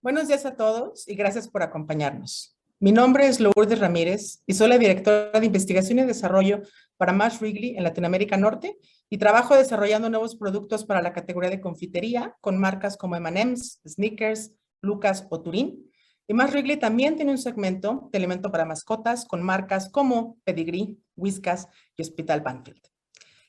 Buenos días a todos y gracias por acompañarnos. Mi nombre es Lourdes Ramírez y soy la directora de Investigación y Desarrollo para Mars Wrigley en Latinoamérica Norte y trabajo desarrollando nuevos productos para la categoría de confitería con marcas como M&M's, Snickers, Lucas o Turín. Y Mars Wrigley también tiene un segmento de alimento para mascotas con marcas como Pedigree, Whiskas y Hospital Banfield.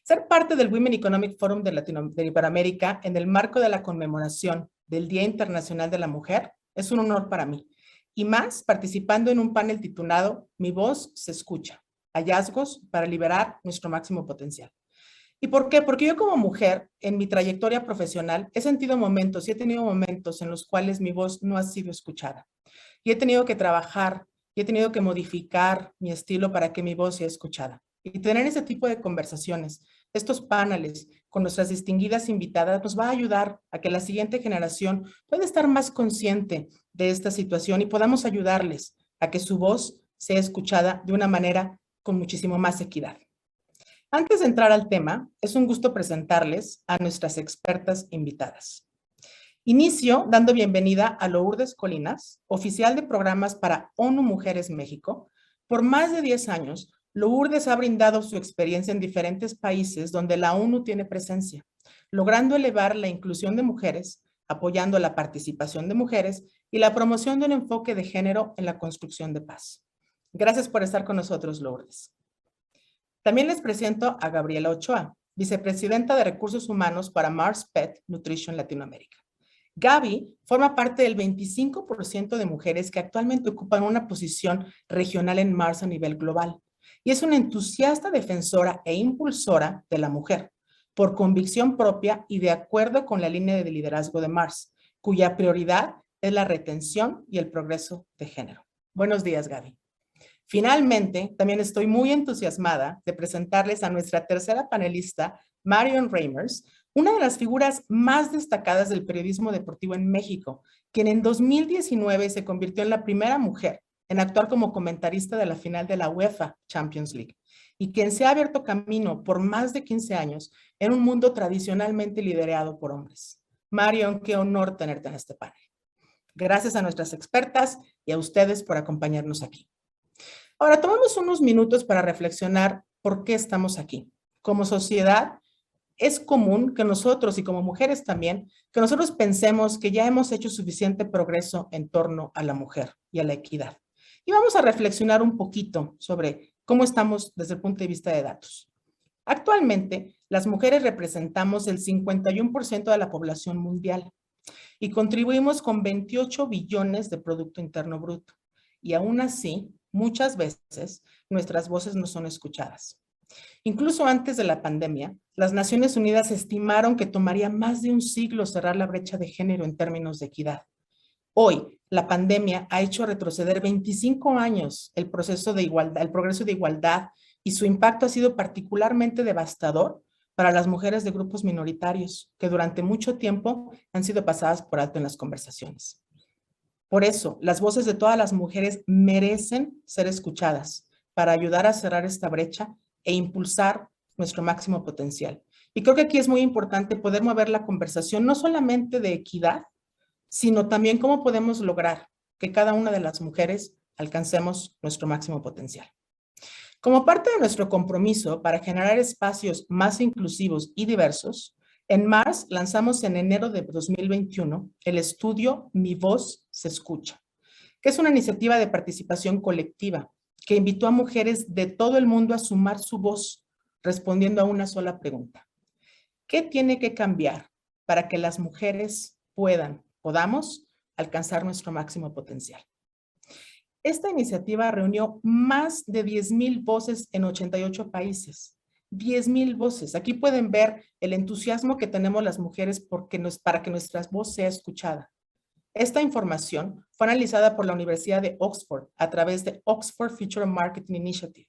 Ser parte del Women Economic Forum de Iberoamérica en el marco de la conmemoración del Día Internacional de la Mujer es un honor para mí, y más participando en un panel titulado Mi voz se escucha, hallazgos para liberar nuestro máximo potencial. ¿Y por qué? Porque yo como mujer, en mi trayectoria profesional, he sentido momentos y he tenido momentos en los cuales mi voz no ha sido escuchada. Y he tenido que trabajar, y he tenido que modificar mi estilo para que mi voz sea escuchada. Y tener ese tipo de conversaciones, estos paneles con nuestras distinguidas invitadas nos va a ayudar a que la siguiente generación pueda estar más consciente de esta situación y podamos ayudarles a que su voz sea escuchada de una manera con muchísimo más equidad. Antes de entrar al tema, es un gusto presentarles a nuestras expertas invitadas. Inicio dando bienvenida a Lourdes Colinas, oficial de programas para ONU Mujeres México. Por más de 10 años, Lourdes ha brindado su experiencia en diferentes países donde la ONU tiene presencia, logrando elevar la inclusión de mujeres, apoyando la participación de mujeres y la promoción de un enfoque de género en la construcción de paz. Gracias por estar con nosotros, Lourdes. También les presento a Gabriela Ochoa, vicepresidenta de Recursos Humanos para Mars Pet Nutrition Latinoamérica. Gaby forma parte del 25% de mujeres que actualmente ocupan una posición regional en Mars a nivel global y es una entusiasta defensora e impulsora de la mujer por convicción propia y de acuerdo con la línea de liderazgo de Mars, cuya prioridad es la retención y el progreso de género. Buenos días, Gaby. Finalmente, también estoy muy entusiasmada de presentarles a nuestra tercera panelista, Marion Reimers, una de las figuras más destacadas del periodismo deportivo en México, quien en 2019 se convirtió en la primera mujer en actuar como comentarista de la final de la UEFA Champions League y quien se ha abierto camino por más de 15 años en un mundo tradicionalmente liderado por hombres. Marion, qué honor tenerte en este panel. Gracias a nuestras expertas y a ustedes por acompañarnos aquí. Ahora, tomamos unos minutos para reflexionar por qué estamos aquí. Como sociedad, es común que nosotros, y como mujeres también, que nosotros pensemos que ya hemos hecho suficiente progreso en torno a la mujer y a la equidad. Y vamos a reflexionar un poquito sobre cómo estamos desde el punto de vista de datos. Actualmente, las mujeres representamos el 51% de la población mundial y contribuimos con 28 billones de Producto Interno Bruto. Y aún así, muchas veces, nuestras voces no son escuchadas. Incluso antes de la pandemia, las Naciones Unidas estimaron que tomaría más de un siglo cerrar la brecha de género en términos de equidad. Hoy, la pandemia ha hecho retroceder 25 años el progreso de igualdad y su impacto ha sido particularmente devastador para las mujeres de grupos minoritarios que durante mucho tiempo han sido pasadas por alto en las conversaciones. Por eso, las voces de todas las mujeres merecen ser escuchadas para ayudar a cerrar esta brecha e impulsar nuestro máximo potencial. Y creo que aquí es muy importante poder mover la conversación no solamente de equidad, sino también cómo podemos lograr que cada una de las mujeres alcancemos nuestro máximo potencial. Como parte de nuestro compromiso para generar espacios más inclusivos y diversos, en Mars lanzamos en enero de 2021 el estudio Mi Voz se Escucha, que es una iniciativa de participación colectiva que invitó a mujeres de todo el mundo a sumar su voz respondiendo a una sola pregunta. ¿Qué tiene que cambiar para que las mujeres podamos alcanzar nuestro máximo potencial? Esta iniciativa reunió más de 10,000 voces en 88 países. 10,000 voces. Aquí pueden ver el entusiasmo que tenemos las mujeres para que nuestra voz sea escuchada. Esta información fue analizada por la Universidad de Oxford a través de Oxford Future Marketing Initiative.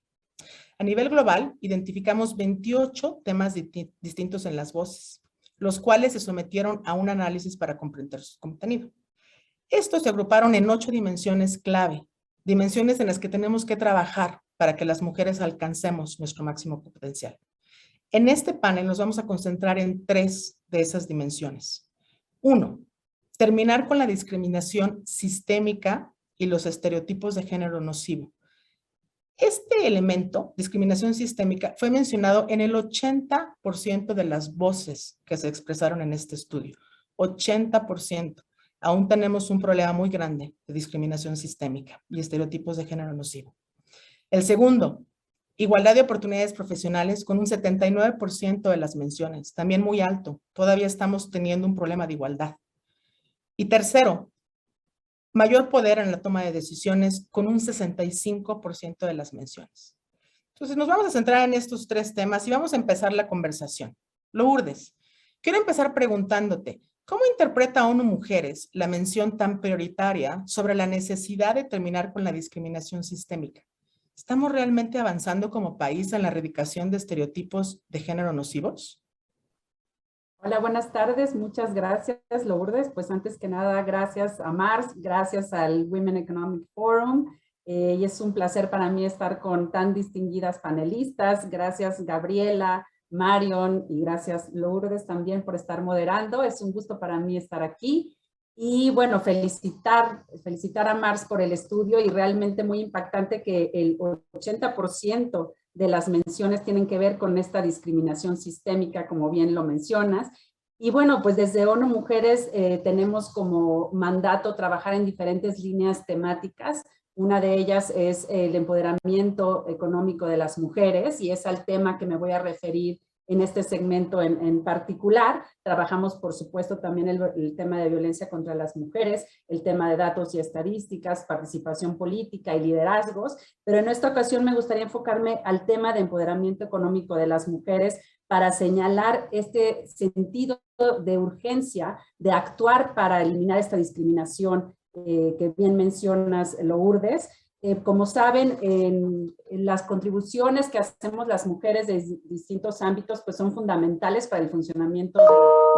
A nivel global, identificamos 28 temas distintos en las voces, los cuales se sometieron a un análisis para comprender su contenido. Estos se agruparon en 8 dimensiones clave, dimensiones en las que tenemos que trabajar para que las mujeres alcancemos nuestro máximo potencial. En este panel nos vamos a concentrar en 3 de esas dimensiones. 1, terminar con la discriminación sistémica y los estereotipos de género nocivo. Este elemento, discriminación sistémica, fue mencionado en el 80% de las voces que se expresaron en este estudio. 80%. Aún tenemos un problema muy grande de discriminación sistémica y estereotipos de género nocivo. El segundo, igualdad de oportunidades profesionales con un 79% de las menciones, también muy alto. Todavía estamos teniendo un problema de igualdad. Y tercero, mayor poder en la toma de decisiones con un 65% de las menciones. Entonces nos vamos a centrar en estos tres temas y vamos a empezar la conversación. Lourdes, quiero empezar preguntándote, ¿cómo interpreta ONU Mujeres la mención tan prioritaria sobre la necesidad de terminar con la discriminación sistémica? ¿Estamos realmente avanzando como país en la erradicación de estereotipos de género nocivos? Hola, buenas tardes. Muchas gracias, Lourdes. Pues antes que nada, gracias a Mars, gracias al Women Economic Forum. Y es un placer para mí estar con tan distinguidas panelistas. Gracias, Gabriela, Marion, y gracias, Lourdes, también por estar moderando. Es un gusto para mí estar aquí. Y bueno, felicitar a Mars por el estudio, y realmente muy impactante que el 80% de las menciones tienen que ver con esta discriminación sistémica, como bien lo mencionas. Y bueno, pues desde ONU Mujeres tenemos como mandato trabajar en diferentes líneas temáticas. Una de ellas es el empoderamiento económico de las mujeres, y es al tema que me voy a referir en este segmento en particular. Trabajamos, por supuesto, también el tema de violencia contra las mujeres, el tema de datos y estadísticas, participación política y liderazgos, pero en esta ocasión me gustaría enfocarme al tema de empoderamiento económico de las mujeres para señalar este sentido de urgencia de actuar para eliminar esta discriminación que bien mencionas, Lourdes. Como saben, en las contribuciones que hacemos las mujeres de distintos ámbitos pues son fundamentales para el funcionamiento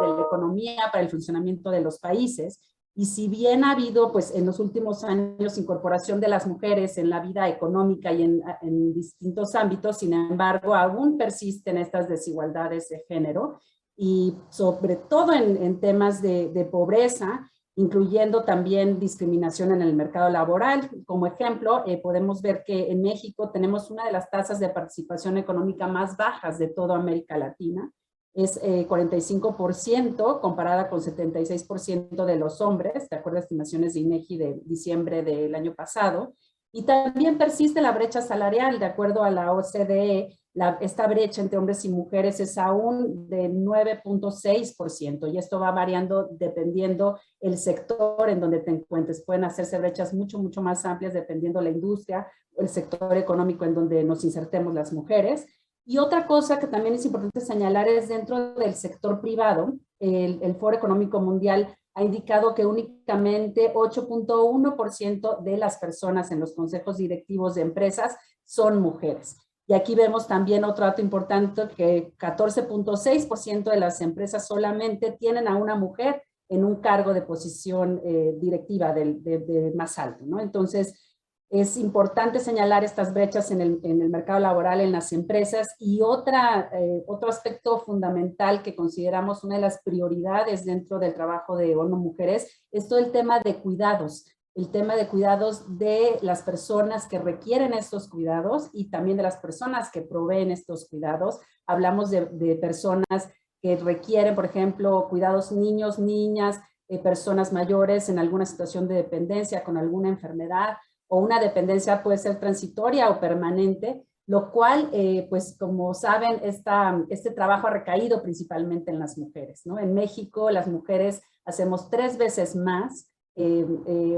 de la economía, para el funcionamiento de los países. Y si bien ha habido pues en los últimos años incorporación de las mujeres en la vida económica y en distintos ámbitos, sin embargo aún persisten estas desigualdades de género, y sobre todo en temas de pobreza, incluyendo también discriminación en el mercado laboral. Como ejemplo, podemos ver que en México tenemos una de las tasas de participación económica más bajas de toda América Latina. Es 45% comparada con 76% de los hombres, de acuerdo a estimaciones de INEGI de diciembre del año pasado. Y también persiste la brecha salarial, de acuerdo a la OCDE. Esta brecha entre hombres y mujeres es aún de 9.6%, y esto va variando dependiendo el sector en donde te encuentres. Pueden hacerse brechas mucho más amplias dependiendo la industria o el sector económico en donde nos insertemos las mujeres. Y otra cosa que también es importante señalar es dentro del sector privado. El Foro Económico Mundial ha indicado que únicamente 8.1% de las personas en los consejos directivos de empresas son mujeres. Y aquí vemos también otro dato importante, que 14.6% de las empresas solamente tienen a una mujer en un cargo de posición directiva de más alto, ¿no? Entonces, es importante señalar estas brechas en el mercado laboral, en las empresas. Y otro aspecto fundamental que consideramos una de las prioridades dentro del trabajo de ONU Mujeres es todo el tema de cuidados. El tema de cuidados de las personas que requieren estos cuidados y también de las personas que proveen estos cuidados. Hablamos de personas que requieren, por ejemplo, cuidados niños, niñas, personas mayores en alguna situación de dependencia, con alguna enfermedad, o una dependencia puede ser transitoria o permanente, lo cual, pues como saben, este trabajo ha recaído principalmente en las mujeres, ¿no? En México, las mujeres hacemos 3 veces más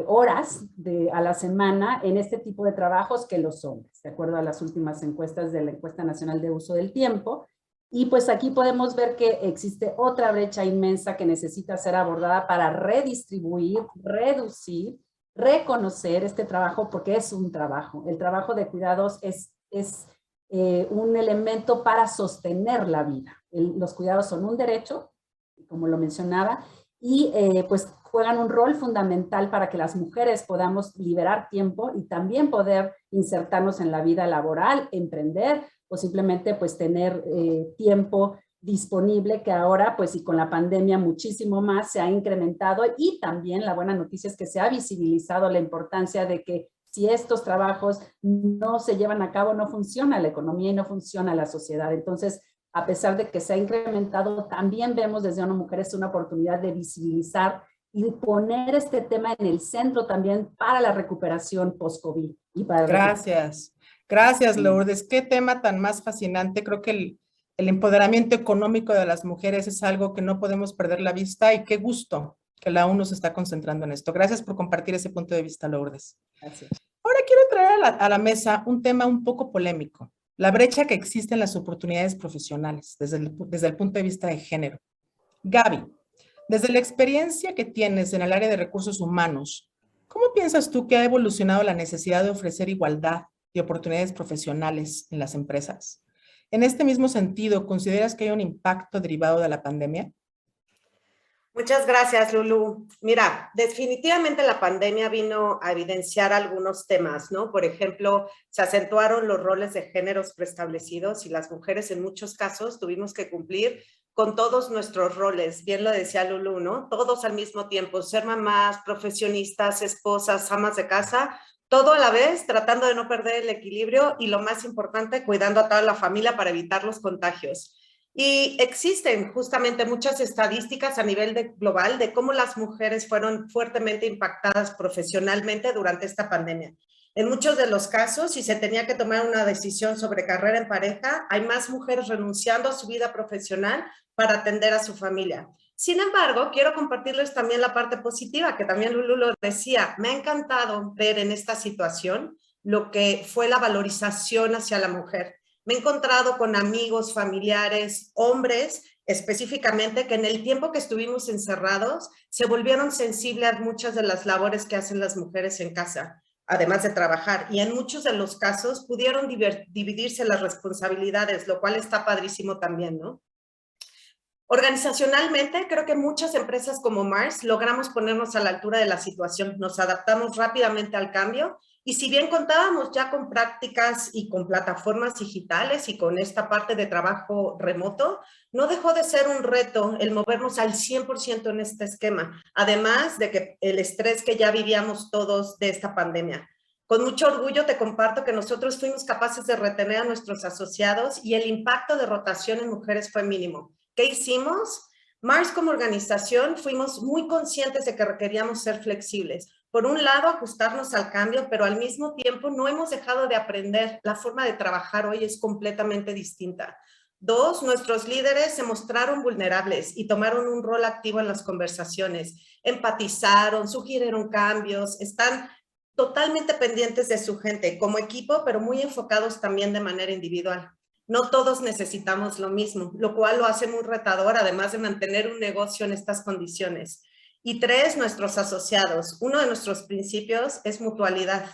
horas a la semana en este tipo de trabajos que los hombres, de acuerdo a las últimas encuestas de la Encuesta Nacional de Uso del Tiempo. Y pues aquí podemos ver que existe otra brecha inmensa que necesita ser abordada para redistribuir, reducir, reconocer este trabajo, porque es un trabajo. El trabajo de cuidados es un elemento para sostener la vida. Los cuidados son un derecho, como lo mencionaba, y pues juegan un rol fundamental para que las mujeres podamos liberar tiempo y también poder insertarnos en la vida laboral, emprender o simplemente pues tener tiempo disponible que ahora, pues y con la pandemia muchísimo más se ha incrementado, y también la buena noticia es que se ha visibilizado la importancia de que si estos trabajos no se llevan a cabo, no funciona la economía y no funciona la sociedad. Entonces, a pesar de que se ha incrementado, también vemos desde ONU Mujeres una oportunidad de visibilizar y poner este tema en el centro también para la recuperación post-COVID. Gracias. Gracias, Lourdes. Qué tema tan más fascinante. Creo que el empoderamiento económico de las mujeres es algo que no podemos perder la vista y qué gusto que la ONU se está concentrando en esto. Gracias por compartir ese punto de vista, Lourdes. Gracias. Ahora quiero traer a la mesa un tema un poco polémico, la brecha que existe en las oportunidades profesionales desde el punto de vista de género. Gaby, desde la experiencia que tienes en el área de recursos humanos, ¿cómo piensas tú que ha evolucionado la necesidad de ofrecer igualdad y oportunidades profesionales en las empresas? En este mismo sentido, ¿consideras que hay un impacto derivado de la pandemia? Muchas gracias, Lulu. Mira, definitivamente la pandemia vino a evidenciar algunos temas, ¿no? Por ejemplo, se acentuaron los roles de géneros preestablecidos y las mujeres en muchos casos tuvimos que cumplir con todos nuestros roles. Bien lo decía Lulu, ¿no? Todos al mismo tiempo, ser mamás, profesionistas, esposas, amas de casa, todo a la vez, tratando de no perder el equilibrio y lo más importante, cuidando a toda la familia para evitar los contagios. Y existen justamente muchas estadísticas a nivel global de cómo las mujeres fueron fuertemente impactadas profesionalmente durante esta pandemia. En muchos de los casos, si se tenía que tomar una decisión sobre carrera en pareja, hay más mujeres renunciando a su vida profesional para atender a su familia. Sin embargo, quiero compartirles también la parte positiva, que también Lulu lo decía. Me ha encantado ver en esta situación lo que fue la valorización hacia la mujer. Me he encontrado con amigos, familiares, hombres específicamente, que en el tiempo que estuvimos encerrados se volvieron sensibles a muchas de las labores que hacen las mujeres en casa, además de trabajar. Y en muchos de los casos pudieron dividirse las responsabilidades, lo cual está padrísimo también, ¿no? Organizacionalmente, creo que muchas empresas como Mars logramos ponernos a la altura de la situación, nos adaptamos rápidamente al cambio y si bien contábamos ya con prácticas y con plataformas digitales y con esta parte de trabajo remoto, no dejó de ser un reto el movernos al 100% en este esquema, además de que el estrés que ya vivíamos todos de esta pandemia. Con mucho orgullo te comparto que nosotros fuimos capaces de retener a nuestros asociados y el impacto de rotación en mujeres fue mínimo. ¿Qué hicimos? Mars como organización fuimos muy conscientes de que requeríamos ser flexibles. Por un lado, ajustarnos al cambio, pero al mismo tiempo no hemos dejado de aprender. La forma de trabajar hoy es completamente distinta. Dos, nuestros líderes se mostraron vulnerables y tomaron un rol activo en las conversaciones. Empatizaron, sugirieron cambios, están totalmente pendientes de su gente como equipo, pero muy enfocados también de manera individual. No todos necesitamos lo mismo, lo cual lo hace muy retador, además de mantener un negocio en estas condiciones. Y tres, nuestros asociados. Uno de nuestros principios es mutualidad.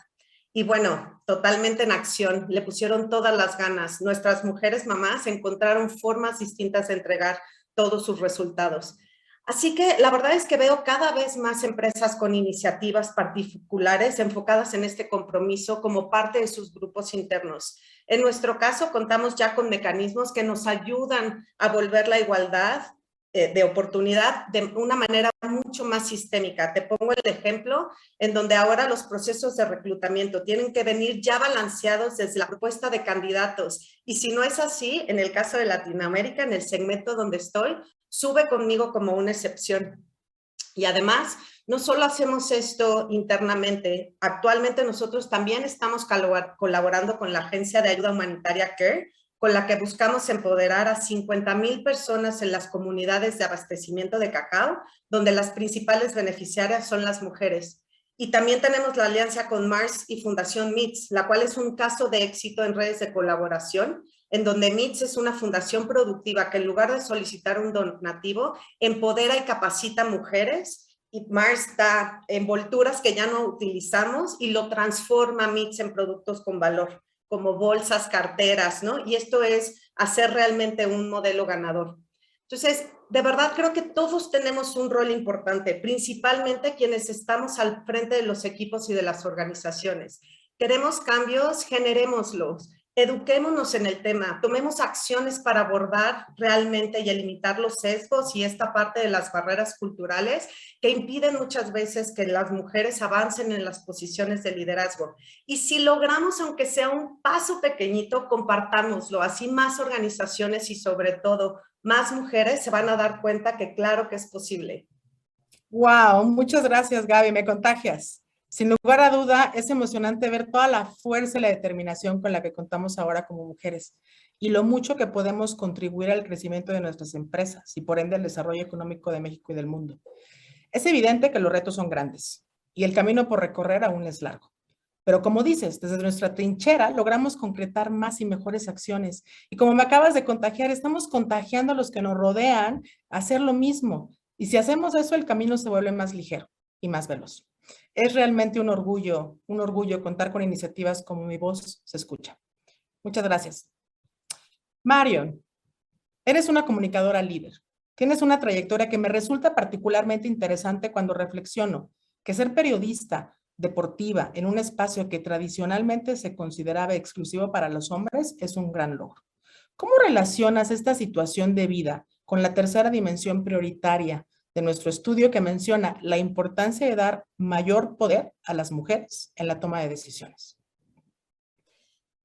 Y bueno, totalmente en acción, le pusieron todas las ganas. Nuestras mujeres mamás encontraron formas distintas de entregar todos sus resultados. Así que la verdad es que veo cada vez más empresas con iniciativas particulares enfocadas en este compromiso como parte de sus grupos internos. En nuestro caso, contamos ya con mecanismos que nos ayudan a volver la igualdad de oportunidad de una manera mucho más sistémica. Te pongo el ejemplo en donde ahora los procesos de reclutamiento tienen que venir ya balanceados desde la propuesta de candidatos. Y si no es así, en el caso de Latinoamérica, en el segmento donde estoy, sube conmigo como una excepción. Y además, no solo hacemos esto internamente, actualmente nosotros también estamos colaborando con la Agencia de Ayuda Humanitaria CARE, con la que buscamos empoderar a 50,000 personas en las comunidades de abastecimiento de cacao, donde las principales beneficiarias son las mujeres. Y también tenemos la alianza con Mars y Fundación MITS, la cual es un caso de éxito en redes de colaboración, en donde MITS es una fundación productiva que en lugar de solicitar un donativo, empodera y capacita mujeres, y Mars da envolturas que ya no utilizamos y lo transforma MITS en productos con valor, como bolsas, carteras, ¿no? Y esto es hacer realmente un modelo ganador. Entonces, de verdad creo que todos tenemos un rol importante, principalmente quienes estamos al frente de los equipos y de las organizaciones. Queremos cambios, generémoslos. Eduquémonos en el tema, tomemos acciones para abordar realmente y eliminar los sesgos y esta parte de las barreras culturales que impiden muchas veces que las mujeres avancen en las posiciones de liderazgo. Y si logramos, aunque sea un paso pequeñito, compartámoslo, así más organizaciones y sobre todo más mujeres se van a dar cuenta que claro que es posible. Wow, muchas gracias, Gaby, me contagias. Sin lugar a duda, es emocionante ver toda la fuerza y la determinación con la que contamos ahora como mujeres y lo mucho que podemos contribuir al crecimiento de nuestras empresas y por ende al desarrollo económico de México y del mundo. Es evidente que los retos son grandes y el camino por recorrer aún es largo. Pero como dices, desde nuestra trinchera logramos concretar más y mejores acciones. Y como me acabas de contagiar, estamos contagiando a los que nos rodean a hacer lo mismo. Y si hacemos eso, el camino se vuelve más ligero y más veloz. Es realmente un orgullo contar con iniciativas como Mi Voz se escucha. Muchas gracias. Marion, eres una comunicadora líder. Tienes una trayectoria que me resulta particularmente interesante cuando reflexiono que ser periodista deportiva en un espacio que tradicionalmente se consideraba exclusivo para los hombres es un gran logro. ¿Cómo relacionas esta situación de vida con la tercera dimensión prioritaria de nuestro estudio que menciona la importancia de dar mayor poder a las mujeres en la toma de decisiones?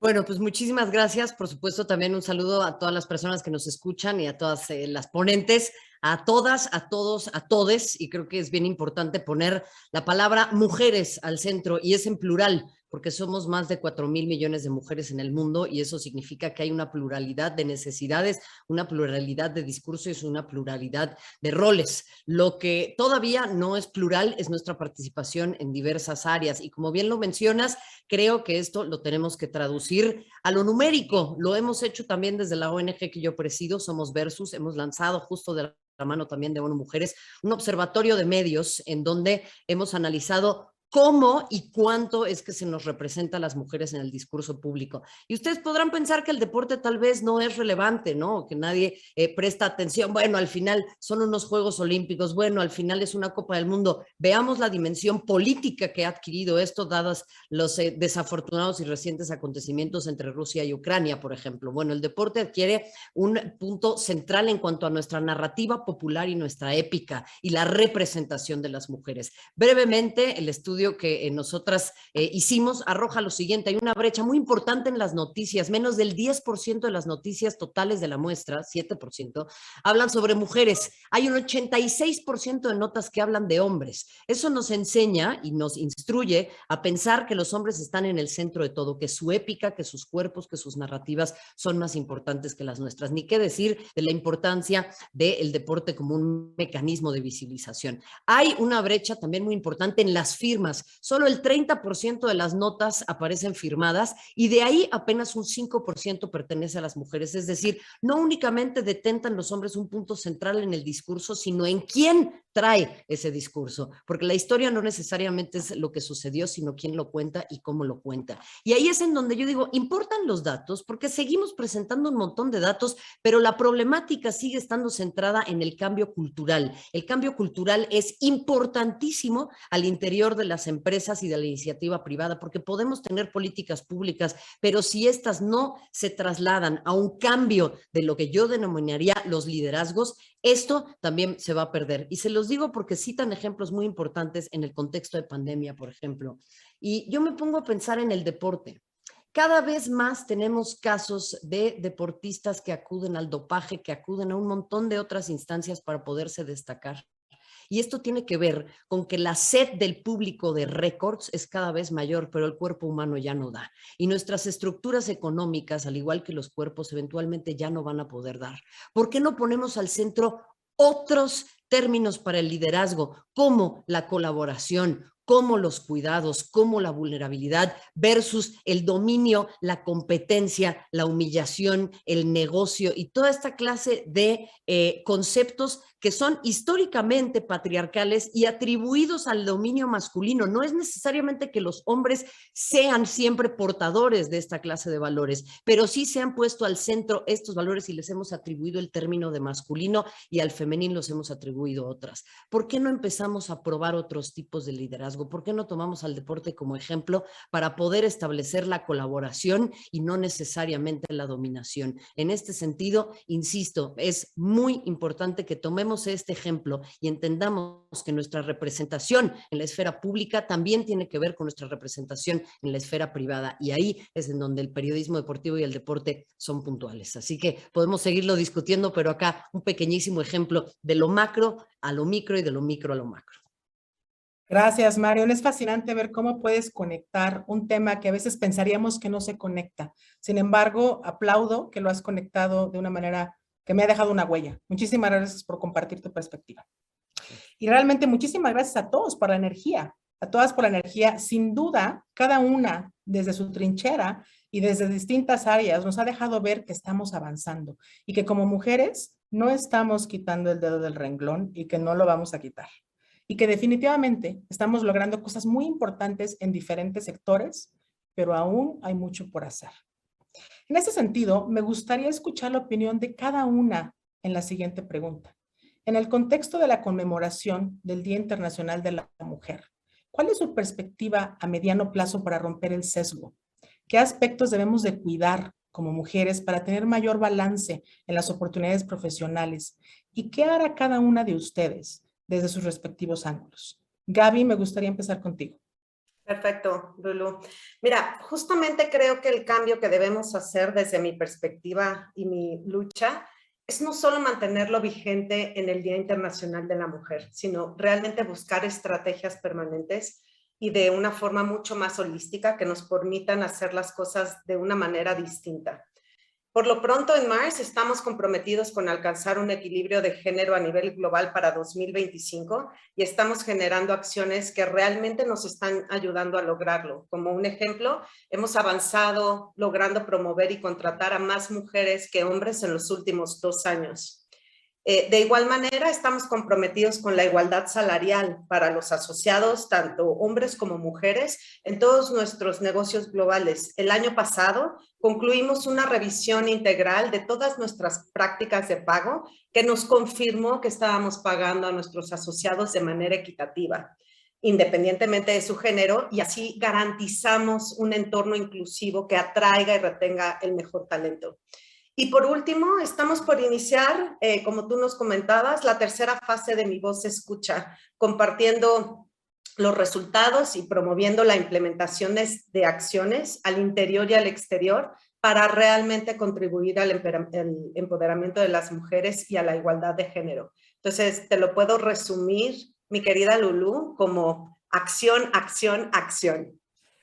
Bueno, pues muchísimas gracias. Por supuesto, también un saludo a todas las personas que nos escuchan y a todas las ponentes, a todas, a todos, a todes. Y creo que es bien importante poner la palabra mujeres al centro y es en plural, porque somos más de 4,000 millones de mujeres en el mundo y eso significa que hay una pluralidad de necesidades, una pluralidad de discursos y una pluralidad de roles. Lo que todavía no es plural es nuestra participación en diversas áreas y como bien lo mencionas, creo que esto lo tenemos que traducir a lo numérico. Lo hemos hecho también desde la ONG que yo presido, Somos Versus, hemos lanzado justo de la mano también de ONU Mujeres un observatorio de medios en donde hemos analizado cómo y cuánto es que se nos representa a las mujeres en el discurso público. Y ustedes podrán pensar que el deporte tal vez no es relevante, ¿no? Que nadie presta atención. Bueno, al final son unos Juegos Olímpicos, bueno, al final es una Copa del Mundo. Veamos la dimensión política que ha adquirido esto, dados los desafortunados y recientes acontecimientos entre Rusia y Ucrania, por ejemplo. Bueno, el deporte adquiere un punto central en cuanto a nuestra narrativa popular y nuestra épica y la representación de las mujeres. Brevemente, el estudio que nosotras hicimos arroja lo siguiente: hay una brecha muy importante en las noticias, menos del 10% de las noticias totales de la muestra, 7%, hablan sobre mujeres, hay un 86% de notas que hablan de hombres. Eso nos enseña y nos instruye a pensar que los hombres están en el centro de todo, que su épica, que sus cuerpos, que sus narrativas son más importantes que las nuestras, ni qué decir de la importancia del deporte como un mecanismo de visibilización. Hay una brecha también muy importante en las firmas. Solo el 30% de las notas aparecen firmadas y de ahí apenas un 5% pertenece a las mujeres. Es decir, no únicamente detentan los hombres un punto central en el discurso, sino en quién trae ese discurso, porque la historia no necesariamente es lo que sucedió, sino quién lo cuenta y cómo lo cuenta. Y ahí es en donde yo digo, importan los datos, porque seguimos presentando un montón de datos, pero la problemática sigue estando centrada en el cambio cultural. El cambio cultural es importantísimo al interior de las empresas y de la iniciativa privada, porque podemos tener políticas públicas, pero si estas no se trasladan a un cambio de lo que yo denominaría los liderazgos, esto también se va a perder. Y se los digo porque citan ejemplos muy importantes en el contexto de pandemia, por ejemplo. Y yo me pongo a pensar en el deporte. Cada vez más tenemos casos de deportistas que acuden al dopaje, que acuden a un montón de otras instancias para poderse destacar. Y esto tiene que ver con que la sed del público de récords es cada vez mayor, pero el cuerpo humano ya no da. Y nuestras estructuras económicas, al igual que los cuerpos, eventualmente ya no van a poder dar. ¿Por qué no ponemos al centro otros términos para el liderazgo, como la colaboración, como los cuidados, como la vulnerabilidad versus el dominio, la competencia, la humillación, el negocio y toda esta clase de conceptos que son históricamente patriarcales y atribuidos al dominio masculino. No es necesariamente que los hombres sean siempre portadores de esta clase de valores, pero sí se han puesto al centro estos valores y les hemos atribuido el término de masculino y al femenino los hemos atribuido otras. ¿Por qué no empezamos a probar otros tipos de liderazgo? ¿Por qué no tomamos al deporte como ejemplo para poder establecer la colaboración y no necesariamente la dominación? En este sentido, insisto, es muy importante que tomemos este ejemplo y entendamos que nuestra representación en la esfera pública también tiene que ver con nuestra representación en la esfera privada, y ahí es en donde el periodismo deportivo y el deporte son puntuales. Así que podemos seguirlo discutiendo, pero acá un pequeñísimo ejemplo de lo macro a lo micro y de lo micro a lo macro. Gracias, Marion. Es fascinante ver cómo puedes conectar un tema que a veces pensaríamos que no se conecta. Sin embargo, aplaudo que lo has conectado de una manera que me ha dejado una huella. Muchísimas gracias por compartir tu perspectiva. Y realmente muchísimas gracias a todos por la energía, a todas por la energía. Sin duda, cada una desde su trinchera y desde distintas áreas nos ha dejado ver que estamos avanzando y que como mujeres no estamos quitando el dedo del renglón y que no lo vamos a quitar. Y que definitivamente estamos logrando cosas muy importantes en diferentes sectores, pero aún hay mucho por hacer. En ese sentido, me gustaría escuchar la opinión de cada una en la siguiente pregunta. En el contexto de la conmemoración del Día Internacional de la Mujer, ¿cuál es su perspectiva a mediano plazo para romper el sesgo? ¿Qué aspectos debemos de cuidar como mujeres para tener mayor balance en las oportunidades profesionales? ¿Y qué hará cada una de ustedes desde sus respectivos ángulos? Gaby, me gustaría empezar contigo. Perfecto, Lulu. Mira, justamente creo que el cambio que debemos hacer desde mi perspectiva y mi lucha es no solo mantenerlo vigente en el Día Internacional de la Mujer, sino realmente buscar estrategias permanentes y de una forma mucho más holística que nos permitan hacer las cosas de una manera distinta. Por lo pronto, en Mars estamos comprometidos con alcanzar un equilibrio de género a nivel global para 2025 y estamos generando acciones que realmente nos están ayudando a lograrlo. Como un ejemplo, hemos avanzado logrando promover y contratar a más mujeres que hombres en los últimos 2 años. De igual manera, estamos comprometidos con la igualdad salarial para los asociados, tanto hombres como mujeres, en todos nuestros negocios globales. El año pasado concluimos una revisión integral de todas nuestras prácticas de pago que nos confirmó que estábamos pagando a nuestros asociados de manera equitativa, independientemente de su género, y así garantizamos un entorno inclusivo que atraiga y retenga el mejor talento. Y por último, estamos por iniciar, como tú nos comentabas, la tercera fase de Mi Voz Se Escucha, compartiendo los resultados y promoviendo la implementación de acciones al interior y al exterior para realmente contribuir al empoderamiento de las mujeres y a la igualdad de género. Entonces, te lo puedo resumir, mi querida Lulu, como acción, acción, acción.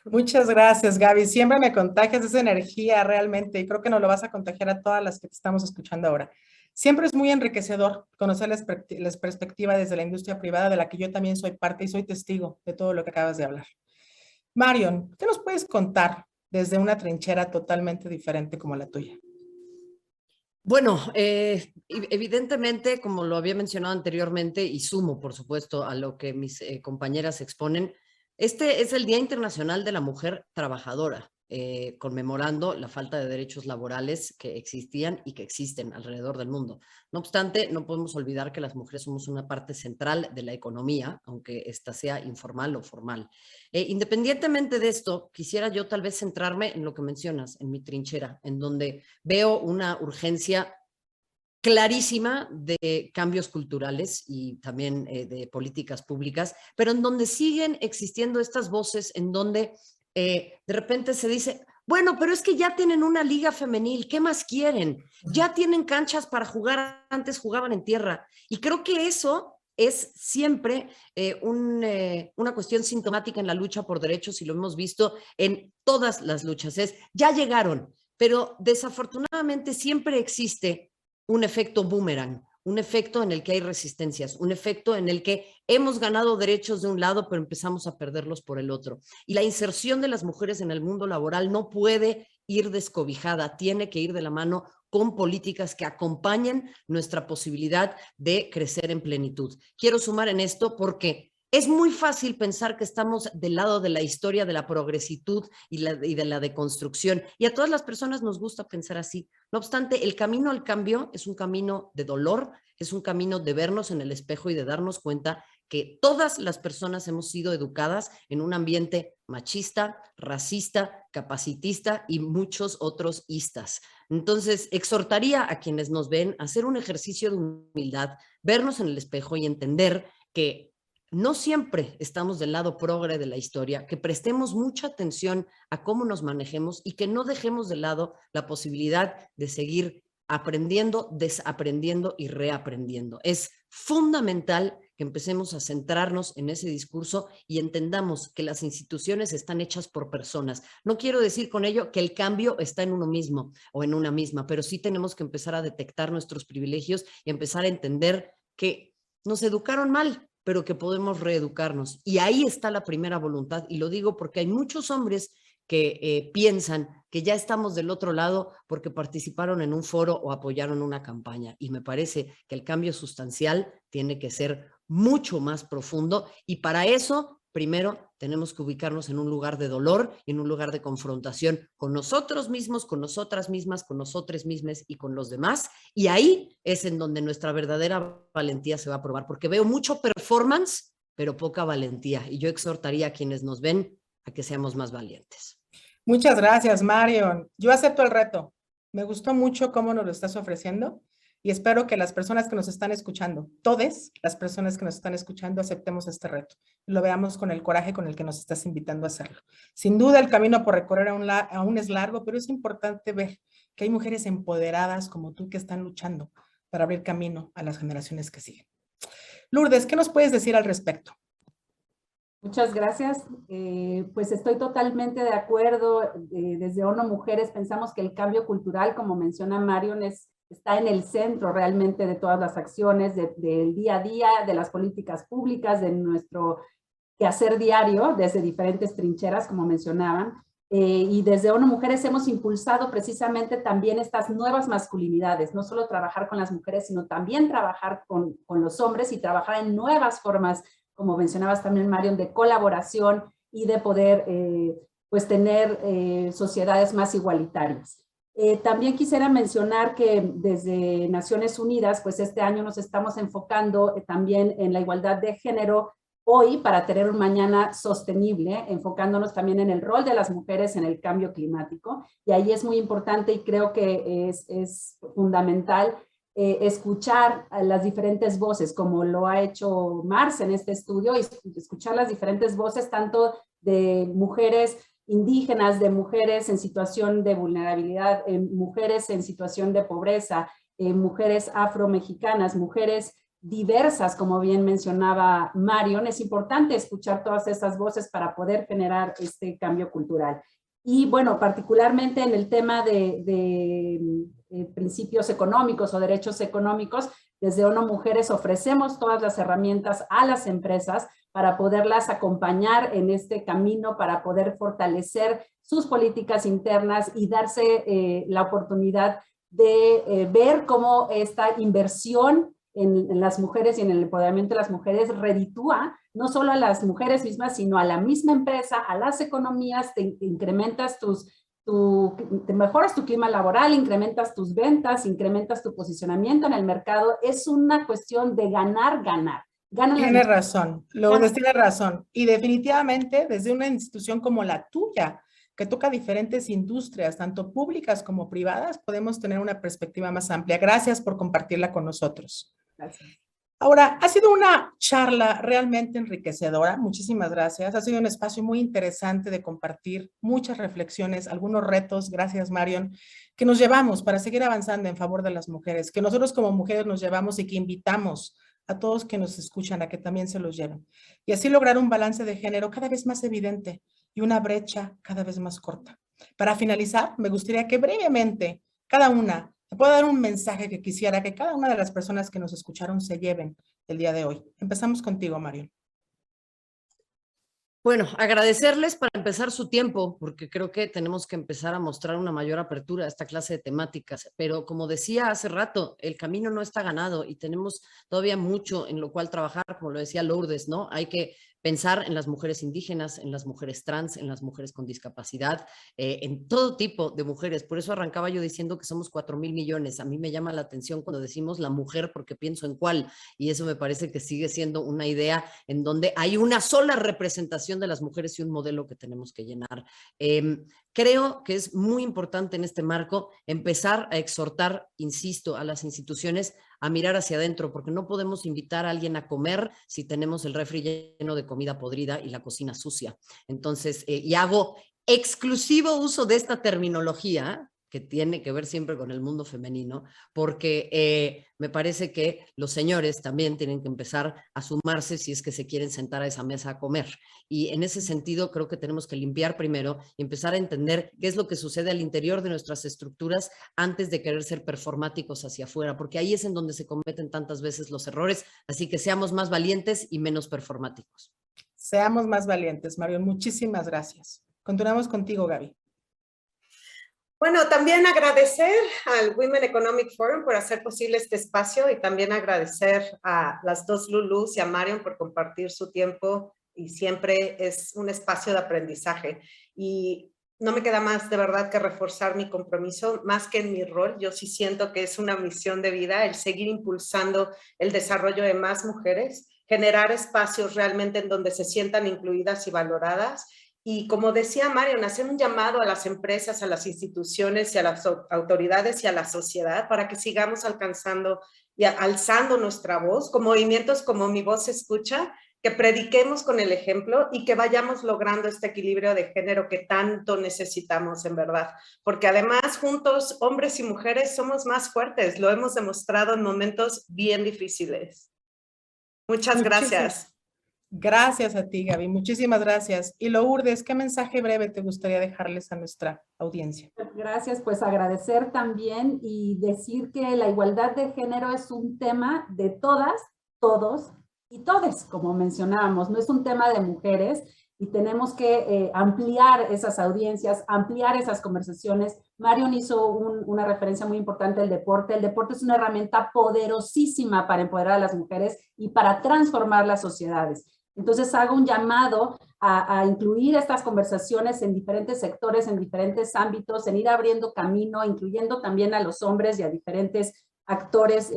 Muchas gracias, Gaby. Siempre me contagias esa energía realmente y creo que nos lo vas a contagiar a todas las que te estamos escuchando ahora. Siempre es muy enriquecedor conocer la perspectiva desde la industria privada, de la que yo también soy parte y soy testigo de todo lo que acabas de hablar. Marion, ¿qué nos puedes contar desde una trinchera totalmente diferente como la tuya? Bueno, evidentemente, como lo había mencionado anteriormente, y sumo, por supuesto, a lo que mis compañeras exponen, este es el Día Internacional de la Mujer Trabajadora, conmemorando la falta de derechos laborales que existían y que existen alrededor del mundo. No obstante, no podemos olvidar que las mujeres somos una parte central de la economía, aunque esta sea informal o formal. Independientemente de esto, quisiera yo tal vez centrarme en lo que mencionas, en mi trinchera, en donde veo una urgencia clarísima de cambios culturales y también de políticas públicas, pero en donde siguen existiendo estas voces, en donde de repente se dice, bueno, pero es que ya tienen una liga femenil, ¿qué más quieren? Ya tienen canchas para jugar, antes jugaban en tierra. Y creo que eso es siempre una cuestión sintomática en la lucha por derechos y lo hemos visto en todas las luchas. Ya llegaron, pero desafortunadamente siempre existe un efecto boomerang, un efecto en el que hay resistencias, un efecto en el que hemos ganado derechos de un lado, pero empezamos a perderlos por el otro. Y la inserción de las mujeres en el mundo laboral no puede ir descobijada, tiene que ir de la mano con políticas que acompañen nuestra posibilidad de crecer en plenitud. Quiero sumar en esto porque es muy fácil pensar que estamos del lado de la historia de la progresitud y de la deconstrucción, y a todas las personas nos gusta pensar así. No obstante, el camino al cambio es un camino de dolor, es un camino de vernos en el espejo y de darnos cuenta que todas las personas hemos sido educadas en un ambiente machista, racista, capacitista y muchos otros istas. Entonces, exhortaría a quienes nos ven a hacer un ejercicio de humildad, vernos en el espejo y entender que no siempre estamos del lado progre de la historia, que prestemos mucha atención a cómo nos manejemos y que no dejemos de lado la posibilidad de seguir aprendiendo, desaprendiendo y reaprendiendo. Es fundamental que empecemos a centrarnos en ese discurso y entendamos que las instituciones están hechas por personas. No quiero decir con ello que el cambio está en uno mismo o en una misma, pero sí tenemos que empezar a detectar nuestros privilegios y empezar a entender que nos educaron mal, pero que podemos reeducarnos. Y ahí está la primera voluntad, y lo digo porque hay muchos hombres que piensan que ya estamos del otro lado porque participaron en un foro o apoyaron una campaña. Y me parece que el cambio sustancial tiene que ser mucho más profundo, y para eso, primero, tenemos que ubicarnos en un lugar de dolor, en un lugar de confrontación con nosotros mismos, con nosotras mismas, con nosotros mismos y con los demás. Y ahí es en donde nuestra verdadera valentía se va a probar, porque veo mucho performance, pero poca valentía. Y yo exhortaría a quienes nos ven a que seamos más valientes. Muchas gracias, Marion. Yo acepto el reto. Me gustó mucho cómo nos lo estás ofreciendo y espero que las personas que nos están escuchando, todas las personas que nos están escuchando, aceptemos este reto. Lo veamos con el coraje con el que nos estás invitando a hacerlo. Sin duda, el camino por recorrer aún es largo, pero es importante ver que hay mujeres empoderadas como tú que están luchando para abrir camino a las generaciones que siguen. Lourdes, ¿qué nos puedes decir al respecto? Muchas gracias. Pues estoy totalmente de acuerdo. Desde ONU Mujeres pensamos que el cambio cultural, como menciona Marion, está en el centro realmente de todas las acciones, del día a día, de las políticas públicas, de nuestro quehacer diario, desde diferentes trincheras, como mencionaban. Y desde ONU Mujeres hemos impulsado precisamente también estas nuevas masculinidades, no solo trabajar con las mujeres, sino también trabajar con los hombres y trabajar en nuevas formas, como mencionabas también, Marion, de colaboración y de poder pues tener sociedades más igualitarias. También quisiera mencionar que desde Naciones Unidas, pues este año nos estamos enfocando también en la igualdad de género hoy para tener un mañana sostenible, enfocándonos también en el rol de las mujeres en el cambio climático. Y ahí es muy importante y creo que es fundamental escuchar a las diferentes voces, como lo ha hecho Mars en este estudio, y escuchar las diferentes voces tanto de mujeres indígenas, de mujeres en situación de vulnerabilidad, mujeres en situación de pobreza, mujeres afromexicanas, mujeres diversas, como bien mencionaba Marion. Es importante escuchar todas esas voces para poder generar este cambio cultural. Y bueno, particularmente en el tema de principios económicos o derechos económicos, desde ONU Mujeres ofrecemos todas las herramientas a las empresas para poderlas acompañar en este camino, para poder fortalecer sus políticas internas y darse la oportunidad de ver cómo esta inversión en las mujeres y en el empoderamiento de las mujeres reditúa no solo a las mujeres mismas, sino a la misma empresa, a las economías, te incrementas te mejoras tu clima laboral, incrementas tus ventas, incrementas tu posicionamiento en el mercado. Es una cuestión de ganar, ganar. Tiene razón, Lourdes tiene razón. Y definitivamente desde una institución como la tuya, que toca diferentes industrias, tanto públicas como privadas, podemos tener una perspectiva más amplia. Gracias por compartirla con nosotros. Gracias. Ahora, ha sido una charla realmente enriquecedora. Muchísimas gracias. Ha sido un espacio muy interesante de compartir muchas reflexiones, algunos retos, gracias Marion, que nos llevamos para seguir avanzando en favor de las mujeres, que nosotros como mujeres nos llevamos y que invitamos a todos que nos escuchan a que también se los lleven. Y así lograr un balance de género cada vez más evidente y una brecha cada vez más corta. Para finalizar, me gustaría que brevemente cada una te puedo dar un mensaje que quisiera que cada una de las personas que nos escucharon se lleven el día de hoy. Empezamos contigo, Marion. Bueno, agradecerles para empezar su tiempo, porque creo que tenemos que empezar a mostrar una mayor apertura a esta clase de temáticas. Pero como decía hace rato, el camino no está ganado y tenemos todavía mucho en lo cual trabajar, como lo decía Lourdes, ¿no? Hay que pensar en las mujeres indígenas, en las mujeres trans, en las mujeres con discapacidad, en todo tipo de mujeres. Por eso arrancaba yo diciendo que somos 4,000 millones. A mí me llama la atención cuando decimos la mujer porque pienso en cuál, y eso me parece que sigue siendo una idea en donde hay una sola representación de las mujeres y un modelo que tenemos que llenar. Creo que es muy importante en este marco empezar a exhortar, insisto, a las instituciones a mirar hacia adentro, porque no podemos invitar a alguien a comer si tenemos el refri lleno de comida podrida y la cocina sucia. Entonces, y hago exclusivo uso de esta terminología que tiene que ver siempre con el mundo femenino, porque me parece que los señores también tienen que empezar a sumarse si es que se quieren sentar a esa mesa a comer. Y en ese sentido creo que tenemos que limpiar primero y empezar a entender qué es lo que sucede al interior de nuestras estructuras antes de querer ser performáticos hacia afuera, porque ahí es en donde se cometen tantas veces los errores, así que seamos más valientes y menos performáticos. Seamos más valientes, Marion. Muchísimas gracias. Continuamos contigo, Gaby. Bueno, también agradecer al Women Economic Forum por hacer posible este espacio y también agradecer a las dos Lulus y a Marion por compartir su tiempo y siempre es un espacio de aprendizaje. Y no me queda más de verdad que reforzar mi compromiso, más que en mi rol. Yo sí siento que es una misión de vida el seguir impulsando el desarrollo de más mujeres, generar espacios realmente en donde se sientan incluidas y valoradas. Y como decía Marion, hacer un llamado a las empresas, a las instituciones y a las autoridades y a la sociedad para que sigamos alcanzando y alzando nuestra voz, con movimientos como Mi Voz Se Escucha, que prediquemos con el ejemplo y que vayamos logrando este equilibrio de género que tanto necesitamos en verdad. Porque además juntos, hombres y mujeres, somos más fuertes. Lo hemos demostrado en momentos bien difíciles. Muchas gracias. Gracias a ti, Gaby. Muchísimas gracias. Y Lourdes, ¿qué mensaje breve te gustaría dejarles a nuestra audiencia? Gracias, pues agradecer también y decir que la igualdad de género es un tema de todas, todos y todes, como mencionábamos, no es un tema de mujeres y tenemos que ampliar esas audiencias, ampliar esas conversaciones. Marion hizo una referencia muy importante al deporte. El deporte es una herramienta poderosísima para empoderar a las mujeres y para transformar las sociedades. Entonces hago un llamado a incluir estas conversaciones en diferentes sectores, en diferentes ámbitos, en ir abriendo camino, incluyendo también a los hombres y a diferentes actores,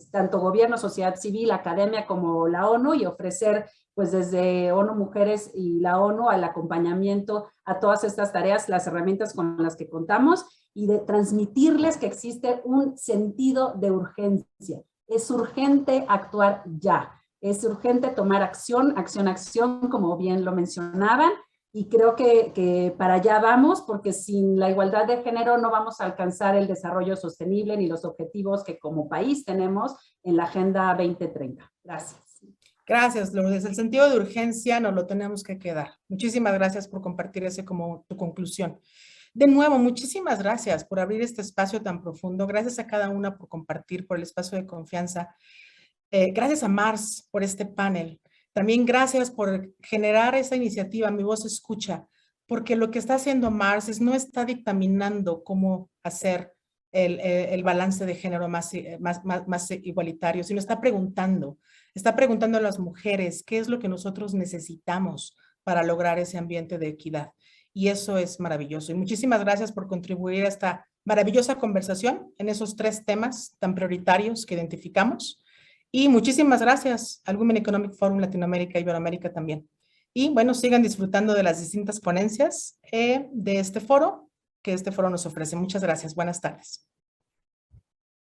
tanto gobierno, sociedad civil, academia como la ONU, y ofrecer pues desde ONU Mujeres y la ONU al acompañamiento a todas estas tareas, las herramientas con las que contamos y de transmitirles que existe un sentido de urgencia. Es urgente actuar ya. Es urgente tomar acción, como bien lo mencionaban, y creo que para allá vamos, porque sin la igualdad de género no vamos a alcanzar el desarrollo sostenible ni los objetivos que como país tenemos en la Agenda 2030. Gracias. Gracias, Lourdes. El sentido de urgencia nos lo tenemos que quedar. Muchísimas gracias por compartir ese como tu conclusión. De nuevo, muchísimas gracias por abrir este espacio tan profundo. Gracias a cada una por compartir, por el espacio de confianza. Gracias a Mars por este panel. También gracias por generar esa iniciativa, Mi Voz Escucha, porque lo que está haciendo Mars no está dictaminando cómo hacer el balance de género más igualitario, sino está preguntando a las mujeres qué es lo que nosotros necesitamos para lograr ese ambiente de equidad. Y eso es maravilloso. Y muchísimas gracias por contribuir a esta maravillosa conversación en esos 3 temas tan prioritarios que identificamos. Y muchísimas gracias al Women Economic Forum Latinoamérica y Iberoamérica también. Y bueno, sigan disfrutando de las distintas ponencias de este foro que este foro nos ofrece. Muchas gracias. Buenas tardes.